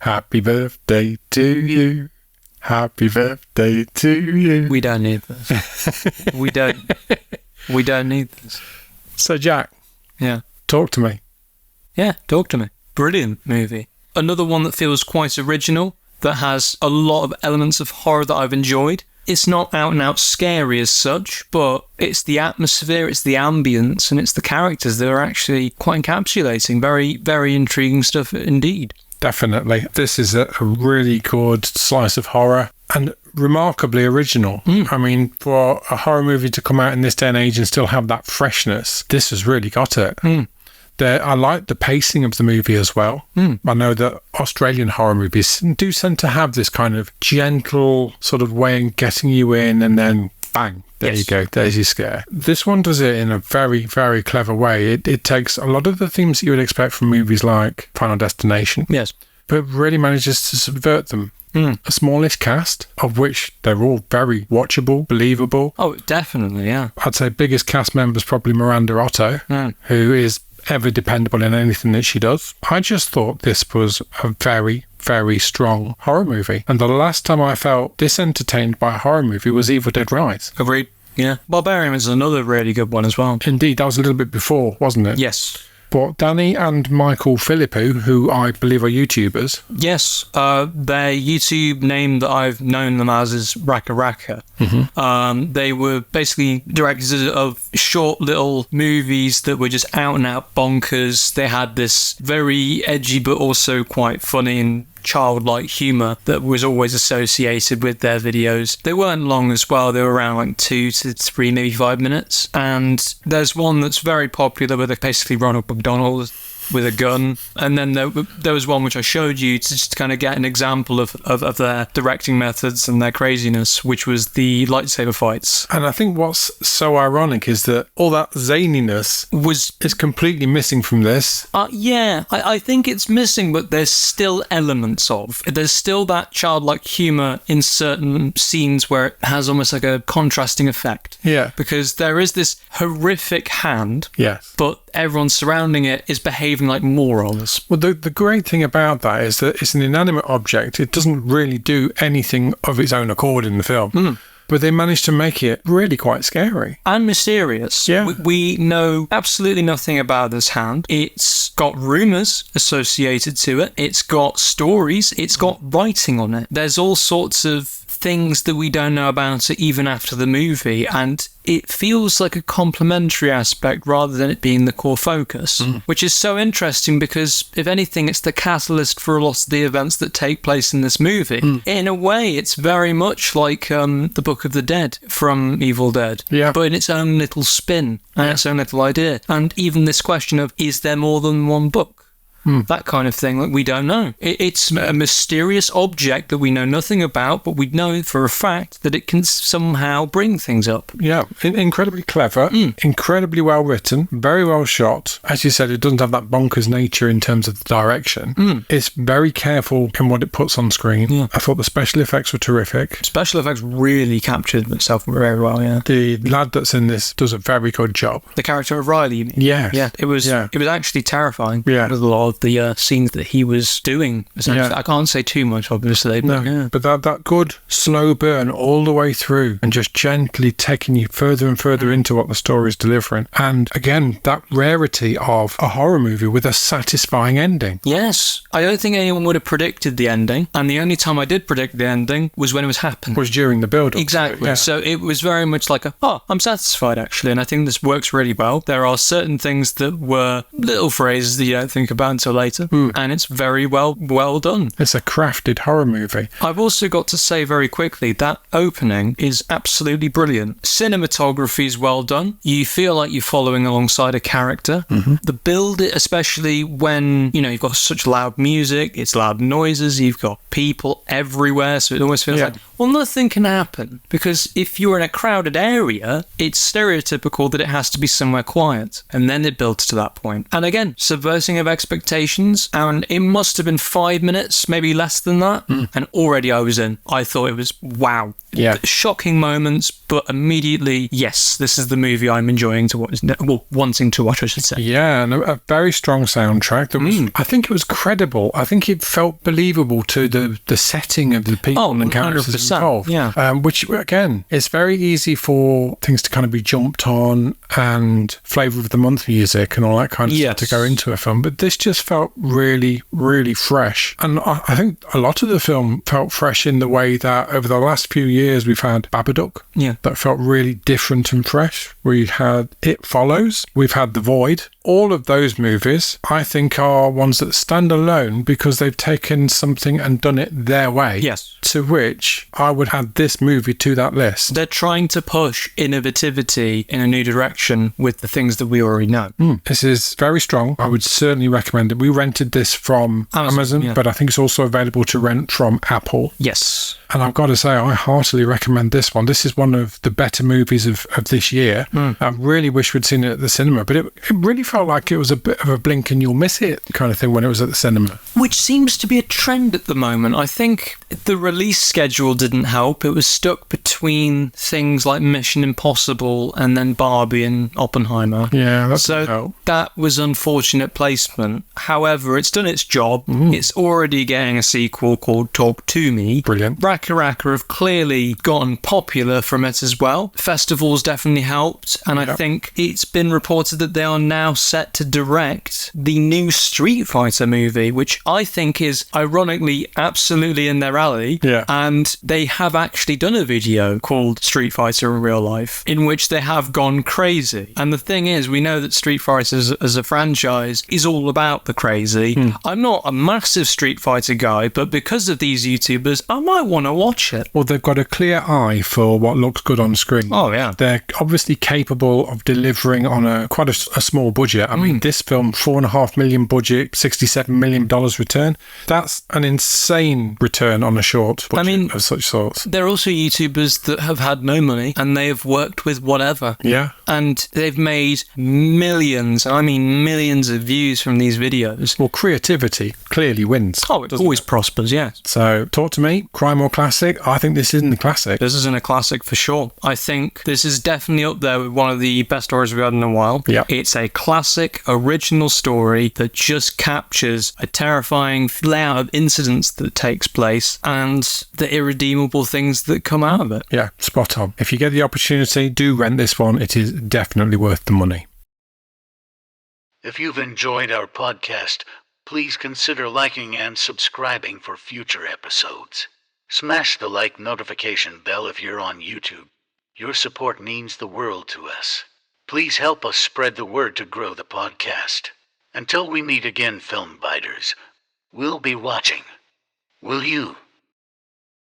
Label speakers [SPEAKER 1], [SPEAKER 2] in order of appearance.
[SPEAKER 1] Happy birthday to you. Happy birthday to you.
[SPEAKER 2] We don't need this. We don't need this.
[SPEAKER 1] So, Jack.
[SPEAKER 2] Yeah.
[SPEAKER 1] Talk to me.
[SPEAKER 2] Yeah, talk to me. Brilliant movie. Another one that feels quite original, that has a lot of elements of horror that I've enjoyed. It's not out and out scary as such, but it's the atmosphere, it's the ambience, and it's the characters that are actually quite encapsulating. Very, very intriguing stuff indeed.
[SPEAKER 1] Definitely. This is a really good slice of horror and remarkably original. I mean, for a horror movie to come out in this day and age and still have that freshness, this has really got it. I like the pacing of the movie as well. I know that Australian horror movies do tend to have this kind of gentle sort of way of getting you in and then bang, there you go, there's your scare. This one does it in a very, very clever way. It takes a lot of the themes that you would expect from movies like Final Destination, but really manages to subvert them. A smallish cast, of which they're all very watchable, believable.
[SPEAKER 2] Oh, definitely, yeah.
[SPEAKER 1] I'd say biggest cast member's probably Miranda Otto, who is ever dependable in anything that she does. I just thought this was a very, very strong horror movie. And the last time I felt this entertained by a horror movie was Evil Dead Rise.
[SPEAKER 2] Agreed. Yeah. Barbarian is another really good one as well.
[SPEAKER 1] Indeed, that was a little bit before, wasn't it?
[SPEAKER 2] Yes.
[SPEAKER 1] But Danny and Michael Philippou, who I believe are YouTubers.
[SPEAKER 2] Yes, their YouTube name that I've known them as is RackaRacka. They were basically directors of short little movies that were just out and out bonkers. They had this very edgy but also quite funny and childlike humour that was always associated with their videos. They weren't long as well, they were around like 2 to 3, maybe 5 minutes. And there's one that's very popular where they basically Ronald McDonald with a gun, and then there was one which I showed you to just kind of get an example of their directing methods and their craziness, which was the lightsaber fights.
[SPEAKER 1] And I think what's so ironic is that all that zaniness is completely missing from this.
[SPEAKER 2] I think it's missing, but there's still elements of. There's still that childlike humour in certain scenes where it has almost like a contrasting effect.
[SPEAKER 1] Yeah.
[SPEAKER 2] Because there is this horrific hand, but everyone surrounding it is behaving like morons.
[SPEAKER 1] Well, the great thing about that is that it's an inanimate object. It doesn't really do anything of its own accord in the film. But they managed to make it really quite scary.
[SPEAKER 2] And mysterious.
[SPEAKER 1] Yeah.
[SPEAKER 2] We know absolutely nothing about this hand. It's got rumours associated to it. It's got stories. It's got writing on it. There's all sorts of things that we don't know about it even after the movie, and it feels like a complementary aspect rather than it being the core focus, which is so interesting because, if anything, it's the catalyst for a lot of the events that take place in this movie. In a way, it's very much like the Book of the Dead from Evil Dead, but in its own little spin and its own little idea. And even this question of, is there more than one book? That kind of thing, like we don't know. It's a mysterious object that we know nothing about, but we know for a fact that it can somehow bring things up.
[SPEAKER 1] Yeah, incredibly clever, incredibly well written, very well shot. As you said, it doesn't have that bonkers nature in terms of the direction. It's very careful in what it puts on screen. I thought the special effects were terrific.
[SPEAKER 2] Special effects really captured itself very well,
[SPEAKER 1] The lad that's in this does a very good job.
[SPEAKER 2] The character of Riley, you mean?
[SPEAKER 1] Yeah.
[SPEAKER 2] It was actually terrifying.
[SPEAKER 1] Yeah.
[SPEAKER 2] With a lot of the scenes that he was doing. I can't say too much, obviously. But,
[SPEAKER 1] but that good slow burn all the way through and just gently taking you further and further into what the story is delivering. And again, that rarity of a horror movie with a satisfying ending.
[SPEAKER 2] Yes. I don't think anyone would have predicted the ending. And the only time I did predict the ending was when it was happening.
[SPEAKER 1] Was during the build-up.
[SPEAKER 2] Exactly. So it was very much like I'm satisfied, actually. And I think this works really well. There are certain things that were little phrases that you don't think about until later, and it's very well done. It's
[SPEAKER 1] a crafted horror movie.
[SPEAKER 2] I've also got to say very quickly that opening is absolutely brilliant. Cinematography is well done. You feel like you're following alongside a character. The build, especially when you've got such loud music, it's loud noises, you've got people everywhere, so it almost feels like Well, nothing can happen, because if you're in a crowded area, it's stereotypical that it has to be somewhere quiet, and then it builds to that point. And again, subverting of expectations, and it must have been 5 minutes, maybe less than that, and already I was in. I thought it was, wow.
[SPEAKER 1] Yeah.
[SPEAKER 2] Shocking moments, but immediately, yes, this is the movie I'm enjoying to watch, well, wanting to watch, I should say.
[SPEAKER 1] Yeah, and a very strong soundtrack. That was, I think it was credible. I think it felt believable to the setting of the people and characters involved.
[SPEAKER 2] Yeah.
[SPEAKER 1] Which, again, it's very easy for things to kind of be jumped on and flavour of the month music and all that kind of stuff to go into a film. But this just felt really, really fresh. And I think a lot of the film felt fresh in the way that over the last few years we've had Babadook.
[SPEAKER 2] Yeah.
[SPEAKER 1] That felt really different and fresh. We had It Follows. We've had The Void. All of those movies, I think, are ones that stand alone because they've taken something and done it their way.
[SPEAKER 2] Yes.
[SPEAKER 1] To which I would add this movie to that list.
[SPEAKER 2] They're trying to push innovativity in a new direction with the things that we already know.
[SPEAKER 1] This is very strong. I would certainly recommend it. We rented this from Amazon, but I think it's also available to rent from Apple.
[SPEAKER 2] Yes.
[SPEAKER 1] And I've got to say, I heartily recommend this one. This is one of the better movies of this year. I really wish we'd seen it at the cinema, but it really felt like it was a bit of a blink and you'll miss it kind of thing when it was at the cinema.
[SPEAKER 2] Which seems to be a trend at the moment. I think the release schedule didn't help. It was stuck between things like Mission Impossible and then Barbie and Oppenheimer.
[SPEAKER 1] Yeah, that's
[SPEAKER 2] so that was unfortunate placement. However, it's done its job. It's already getting a sequel called Talk to Me.
[SPEAKER 1] Brilliant.
[SPEAKER 2] RackaRacka have clearly gotten popular from it as well. Festivals definitely helped, and I think it's been reported that they are now set to direct the new Street Fighter movie, which I think is ironically absolutely in their alley.
[SPEAKER 1] Yeah.
[SPEAKER 2] And they have actually done a video called Street Fighter in Real Life, in which they have gone crazy. And the thing is, we know that Street Fighter as a franchise is all about the crazy. I'm not a massive Street Fighter guy, but because of these YouTubers, I might want to watch it.
[SPEAKER 1] Well, they've got a clear eye for what looks good on screen.
[SPEAKER 2] Oh, yeah.
[SPEAKER 1] They're obviously capable of delivering on quite a small budget. I mean, this film, $4.5 million budget, $67 million return. That's an insane return on a short budget of such sorts.
[SPEAKER 2] There are also YouTubers that have had no money and they have worked with whatever.
[SPEAKER 1] Yeah.
[SPEAKER 2] And they've made millions, I mean millions of views from these videos.
[SPEAKER 1] Well, creativity clearly wins.
[SPEAKER 2] Oh, it always prospers, yes.
[SPEAKER 1] So, talk to me, crime or classic? I think this isn't a classic.
[SPEAKER 2] This isn't a classic for sure. I think this is definitely up there with one of the best stories we've had in a while.
[SPEAKER 1] Yeah.
[SPEAKER 2] It's a classic, original story that just captures a terrifying layout of incidents that takes place and the irredeemable things that come out of it.
[SPEAKER 1] Yeah, spot on. If you get the opportunity, do rent this one. It is definitely worth the money.
[SPEAKER 3] If you've enjoyed our podcast, please consider liking and subscribing for future episodes. Smash the like notification bell if you're on YouTube. Your support means the world to us. Please help us spread the word to grow the podcast. Until we meet again, film biters, we'll be watching. Will you?